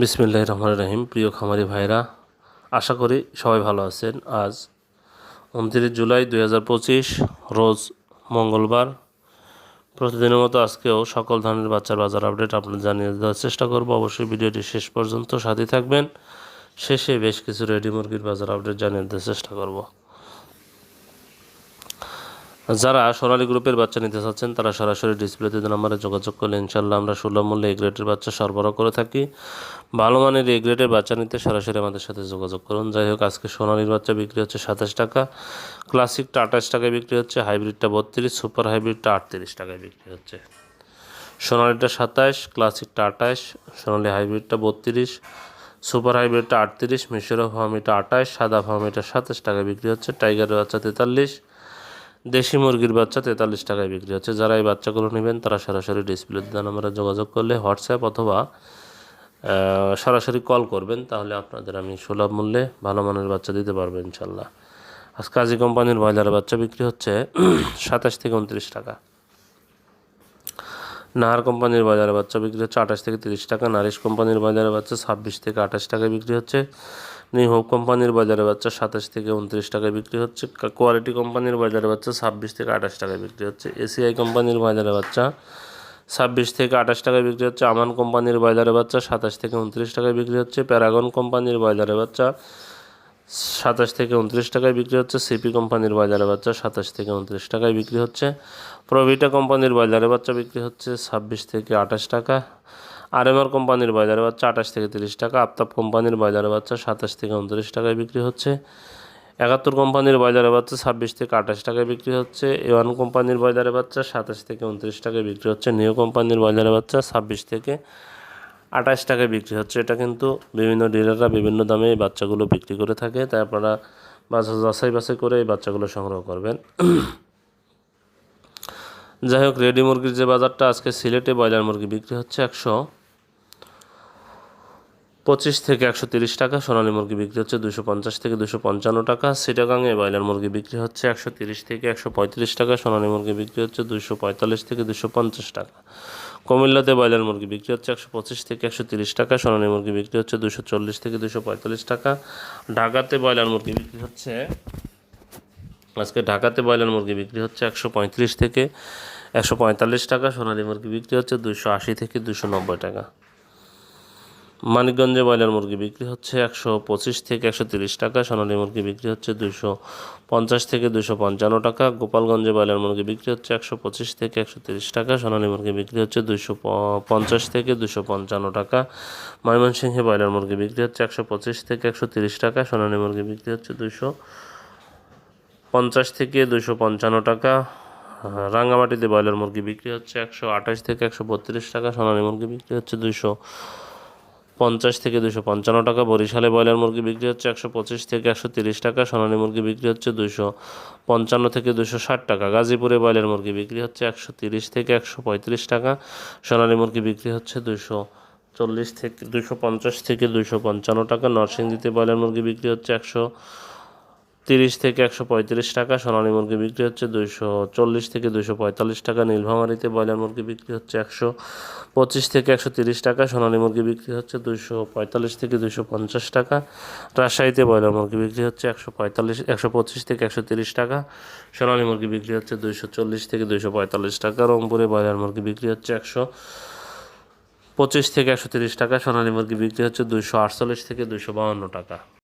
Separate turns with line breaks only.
বিসমিল্লাহির রহমানির রহিম। প্রিয় খামারি ভাইরা, আশা করি সবাই ভালো আছেন। আজ 29 জুলাই 2025 রোজ মঙ্গলবার। প্রতিদিনের মতো আজকেও সকল ধরনের বাচ্চার বাজার আপডেট আপনাদের জানিয়ে দেওয়ার চেষ্টা করব। অবশ্যই ভিডিওটি শেষ পর্যন্ত সাথে থাকবেন। শেষে বেশ কিছু রেডি মুরগির বাজার আপডেট জানিয়ে দেওয়ার চেষ্টা করব। যারা সোনালী গ্রুপের বাচ্চা নিতে চাচ্ছেন তারা সরাসরি ডিসপ্লেতে নাম্বারে যোগাযোগ করলে ইনশাল্লাহ আমরা সুলভ মূল্যে এ গ্রেডের বাচ্চা সরবরাহ করে থাকি। ভালো মানের এ গ্রেডের বাচ্চা নিতে সরাসরি আমাদের সাথে যোগাযোগ করুন। যাই হোক, আজকে সোনালীর বাচ্চা বিক্রি হচ্ছে 27 টাকা, ক্লাসিকটা 28 টাকায় বিক্রি হচ্ছে, হাইব্রিডটা 32, সুপার হাইব্রিডটা 38 টাকায় বিক্রি হচ্ছে। সোনালীটা 27, ক্লাসিকটা 28, সোনালী হাইব্রিডটা 32, সুপার হাইব্রিডটা 38, মিশরা ফার্মিটা 28, সাদা ফার্মিটা 27 টাকায় বিক্রি হচ্ছে, টাইগারের বাচ্চা 43, দেশি মুরগির বাচ্চা 43 টাকায় বিক্রি হচ্ছে। যারা এই বাচ্চাগুলো নেবেন তারা সরাসরি ডিসপ্লে দেওয়া নম্বরে যোগাযোগ করলে হোয়াটসঅ্যাপ অথবা সরাসরি কল করবেন, তাহলে আপনাদের আমি সুলভ মূল্যে ভালো মানের বাচ্চা দিতে পারবো ইনশাল্লাহ। আজ কাজী কোম্পানির ব্রয়লারের বাচ্চা বিক্রি হচ্ছে 27 থেকে 29 টাকা। নাহার কোম্পানির ব্রয়লারের বাচ্চা বিক্রি হচ্ছে 28 থেকে 30 টাকা। নারিশ কোম্পানির ব্রয়লারের বাচ্চা 26 থেকে 28 টাকায় বিক্রি হচ্ছে। নিউ হোপ কোম্পানির ব্রয়লারের বাচ্চা 27 থেকে 29 টাকায় বিক্রি হচ্ছে। কোয়ালিটি কোম্পানির ব্রয়লারের বাচ্চা 26 থেকে 28 টাকায় বিক্রি হচ্ছে। এসিআই কোম্পানির ব্রয়লারের বাচ্চা 26 থেকে 28 টাকায় বিক্রি হচ্ছে। আমান কোম্পানির ব্রয়লারের বাচ্চা 27 থেকে 29 টাকায় বিক্রি হচ্ছে। প্যারাগন কোম্পানির ব্রয়লারের বাচ্চা 27 থেকে 29 টাকায় বিক্রি হচ্ছে। সিপি কোম্পানির ব্রয়লারের বাচ্চা 27 থেকে 29 টাকায় বিক্রি হচ্ছে। প্রভিটা কোম্পানির ব্রয়লারের বাচ্চা বিক্রি হচ্ছে 26 থেকে 28 টাকা। আরএমআর কোম্পানির ব্রয়লারের বাচ্চা 28 থেকে 30 টাকা। আফতাব কোম্পানির ব্রয়লারের বাচ্চা 27 থেকে 29 টাকায় বিক্রি হচ্ছে। 71 কোম্পানির ব্রয়লারের বাচ্চা 26 থেকে 28 টাকায় বিক্রি হচ্ছে। এওয়ান কোম্পানির ব্রয়লারের বাচ্চা 27 থেকে 29 টাকায় বিক্রি হচ্ছে। নিউ কোম্পানির ব্রয়লারের বাচ্চা 26 থেকে 28 টাকায় বিক্রি হচ্ছে। এটা কিন্তু বিভিন্ন ডিলাররা বিভিন্ন দামে এই বাচ্চাগুলো বিক্রি করে থাকে, তাই আপনারা যাচাই বাছাই করে এই বাচ্চাগুলো সংগ্রহ করবেন। যাই হোক, রেডি মুরগির যে বাজারটা, আজকে সিলেটে ব্রয়লার মুরগি বিক্রি হচ্ছে 125 থেকে 130 টাকা। সোনালী মুরগি বিক্রি হচ্ছে 250 থেকে 255 টাকা। চিটাগাংয়ে ব্রয়লার মুরগি বিক্রি হচ্ছে 130 থেকে 135 টাকা। সোনালী মুরগি বিক্রি হচ্ছে 245 থেকে 250 টাকা। কুমিল্লাতে ব্রয়লার মুরগি বিক্রি হচ্ছে 125 থেকে 130 টাকা। সোনালী মুরগি বিক্রি হচ্ছে 240 থেকে 245 টাকা। ঢাকাতে ব্রয়লার মুরগি বিক্রি হচ্ছে আজকে ঢাকাতে ব্রয়লার মুরগি বিক্রি হচ্ছে 135 থেকে 145 টাকা। সোনালী মুরগি বিক্রি হচ্ছে 280 থেকে 290 টাকা। মানিকগঞ্জে ব্রয়লার মুরগি বিক্রি হচ্ছে 125 থেকে 130 টাকা। সোনালী মুরগি বিক্রি হচ্ছে 250 থেকে 255 টাকা। গোপালগঞ্জে ব্রয়লার মুরগি বিক্রি হচ্ছে 125 থেকে 130 টাকা। সোনালী মুরগি বিক্রি হচ্ছে 250 থেকে 255 টাকা। ময়মনসিংহে ব্রয়লার মুরগি বিক্রি হচ্ছে 125 থেকে 130 টাকা। সোনালী মুরগি বিক্রি হচ্ছে 250 থেকে 255 টাকা। রাঙ্গামাটিতে ব্রয়লার মুরগি বিক্রি হচ্ছে 128 থেকে 132 টাকা। সোনালী মুরগি বিক্রি হচ্ছে 250 থেকে 255 টাকা। বরিশালে ব্রয়লার মুরগি বিক্রি হচ্ছে 125 থেকে 130 টাকা। সোনালী মুরগি বিক্রি হচ্ছে 255 থেকে 260 টাকা। গাজীপুরে ব্রয়লার মুরগি বিক্রি হচ্ছে 130 থেকে 135 টাকা। সোনালী মুরগি বিক্রি হচ্ছে 240 থেকে 250 থেকে 255 টাকা। নরসিংদীতে ব্রয়লার মুরগি বিক্রি হচ্ছে 130 থেকে 135 টাকা। সোনালী মুরগি বিক্রি হচ্ছে 240 থেকে 245 টাকা। নীলফামারীতে ব্রয়লার মুরগি বিক্রি হচ্ছে 125 থেকে 130 টাকা। সোনালী মুরগি বিক্রি হচ্ছে 245 থেকে 250 টাকা। রাজশাহীতে ব্রয়লার মুরগি বিক্রি হচ্ছে 125 থেকে 130 টাকা। সোনালী মুরগি বিক্রি হচ্ছে 240 থেকে 245 টাকা। রংপুরে ব্রয়লার মুরগি বিক্রি হচ্ছে 125 থেকে 130 টাকা। সোনালী মুরগি বিক্রি হচ্ছে 248 থেকে 252 টাকা।